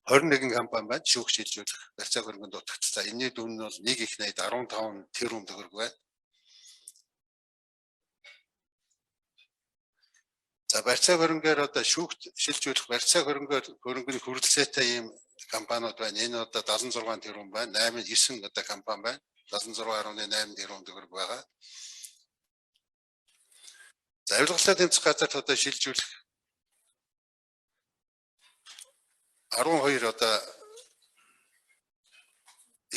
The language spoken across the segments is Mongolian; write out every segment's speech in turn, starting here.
21 компани байна. Шүүх шилжүүлэх барьцаа хөрөнгөнд дутагдсан. Энэний дүн нь бол 1 их 80 15 тэрбум төгрөг байна. За барьцаа хөрөнгөөр одоо шүүхт шилжүүлэх барьцаа хөрөнгөний хүрэлцээтэй ийм компаниуд байна. Энэ одоо 76 тэрбум байна. 9 одоо компани байна. 76.8 тэрбум төгрөг байгаа. За авилгалтай тэмцэх газарт одоо шилжүүлэх 12 одоо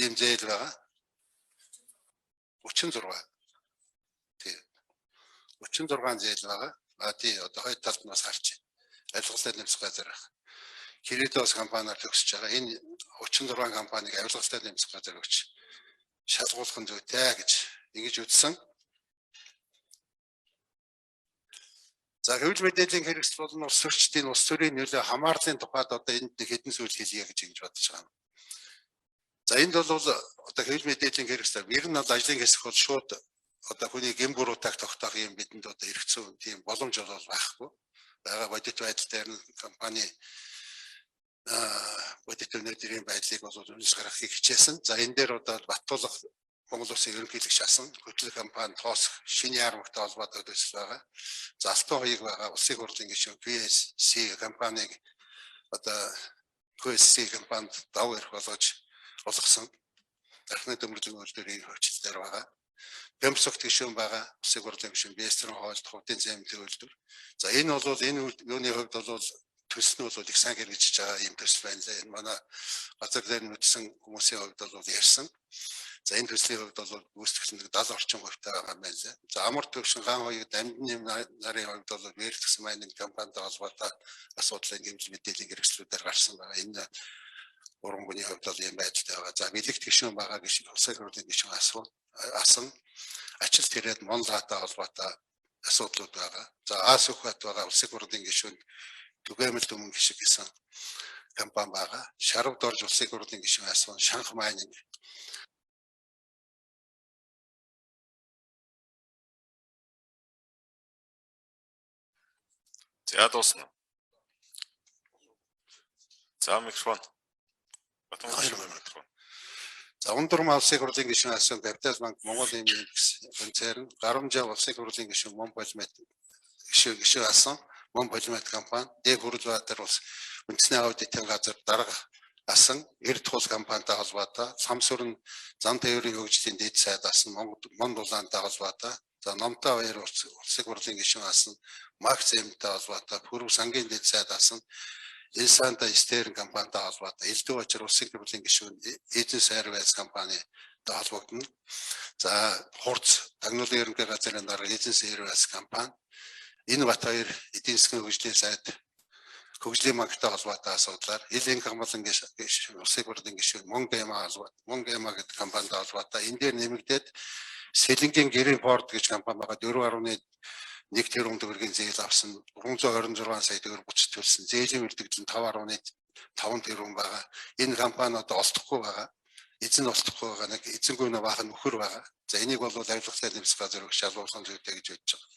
ийм зээл байгаа. 36. Тий. 36 зээл байгаа. Тий одоо хоёр талд нь бас харж байна. Авилгалтай тэмцэх газар байх. Кредитос компаниар төгсөж байгаа. Энэ 36 компаниг авилгалтай тэмцэх газар өгч шалгуулах нь зүйтэй гэж ингэж үзсэн. За хэвлэл мэдээллийн хэрэгсэл болон улс төрчдийн улс төрийн нөлөө хамаарлын тухайд одоо энд нэг хэдэн зүйл хэлье гэж ингэж бодож байгаа. За энд бол одоо хэвлэл мэдээллийн хэрэгсэл ер нь бол ажлын хэсэг бол шууд одоо хүний гэм буруудаар тогтоох юм бидэнд одоо эргэцүү тийм боломж бол байхгүй. Бага бодит байдал дээр нь компани бодит өнөөдрийн байдлыг бол үнэлж гаргахыг хичээсэн. За энэ дээр одоо Баттуулах Монгол Улсын ерөнхийлөгч асан хөтлөх компани тоосох шинэ яармагтай холбоотой төсөл байгаа. За алтан хоёрыг байгаа улсын хурлын гишүүн QSC компаниг одоо QSC компанид дав эрх болгож олгосон. Дархны төмөрлөгийн үйлдвэрийн хөвчлөлтөр байгаа. Бэмсогт гишүүн байгаа улсын хурлын гишүүн Бэстрэн хоолт хувьдын зэмлэлийн үйлдвэр. За энэ бол энэ юуны хувьд бол төсөл нь бол их сайн хэрэгжиж байгаа юм төсөл байна лээ. Энэ манай газар дээр нүдсэн хүмүүсийн хувьд бол ярьсан. За энэ төслийн хувьд бол гүйцэтгэгч 70 орчим хувьтай байгаа юм байна лээ. За амар төвшин хаан хоёрыг дамжны нарын хувьд бол вэрлэгсэн майнинг компанитай холбоотой асуудлын хэмжээ мэдээллийн хэрэгслүүдээр гарсан байгаа. Энэ уран бүний хувьд бол юм байдалтай байгаа. За бэлэгт гишүүн байгаа гişиг улсын хурлын гишүүн асан ачил тэрэд Монлаатай холбоотой асуудлууд байгаа. За Ас ухбат байгаа улсын хурлын гишүүн түгээмэл төмөн гişиг гэсэн компани байгаа. Шарвд орж улсын хурлын гишүүн асан Шанх майнинг. За дуусна. За микрофон. За Ундурмаа улсын хурлын гишүүн асан Капитал банк Монгол эмийн концерн Гарамжаа улсын хурлын гишүүн Мон Полимет гишүүн асан Мон Полимет компани Дэг Хүрэлбаатар улс үндэсний аудитын газар дарга асан Эрд тус компанитай холбоотой Самсүрэн зам тээврийн хөгжлийн дэд сайд асан Монд улаантай холбоотой за Номтой баяр улсын хурлын гишүүн асан Макс Эмтэй холбоотой Пүрэв сангийн дэд сайд асан Элсанта Стерн компанитай холбоотой Элдв очир улсын хурлын гишүүн Эзэн сервис компанитай холбогдно. За хурц тагнуулын ерөнхий газрын дарга Эзэн сервис компани энэ бат хоёр эдийн засгийн хөгжлийн сайд хөгжлийн банктай холбоотой асуудлаар Элийн хамгаалан улсын хурлын гишүүн Монгема гэдэг компанитай холбоотой энэ дээр нэмэгдээд Сэлэнгийн гэрийн порт гэж компани байгаа 4.1 тэрбум төгрөгийн зээл авсан 326 сая төгрөг буцаж төлсөн зээлийн үлдэгдэл 5.5 тэрбум байгаа. Энэ компани одоо олдохгүй байгаа. Эзэн олдохгүй байгаа нэг эзэнгүй баахан нөхөр байгаа. За энийг бол авилгалтай тэмцэх газар өгч шалгуулсан зүйтэй гэж бодож байгаа.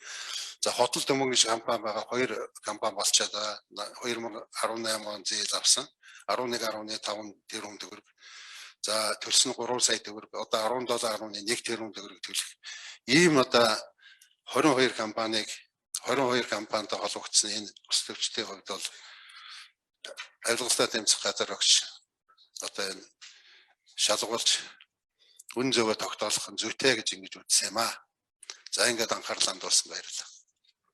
За хотол төмөн гэж компани байгаа. Хоёр компани болчиход байгаа. 2018 он зээл авсан 11.5 тэрбум төгрөг. За төлсөн 3 сая төгрөг одоо 17.1 тэрбум төгрөг төлөх. Ийм одоо 22 компанитай холбогдсон энэ ус төвчдийн хувьд бол авилгалтай тэмцэх газар өгч одоо энэ шалгуулж үн зөвөө тогтоолох нь зүйтэй гэж ингэж үзсэн юм аа. За ингээд анхаарлаа дууссан баярлалаа.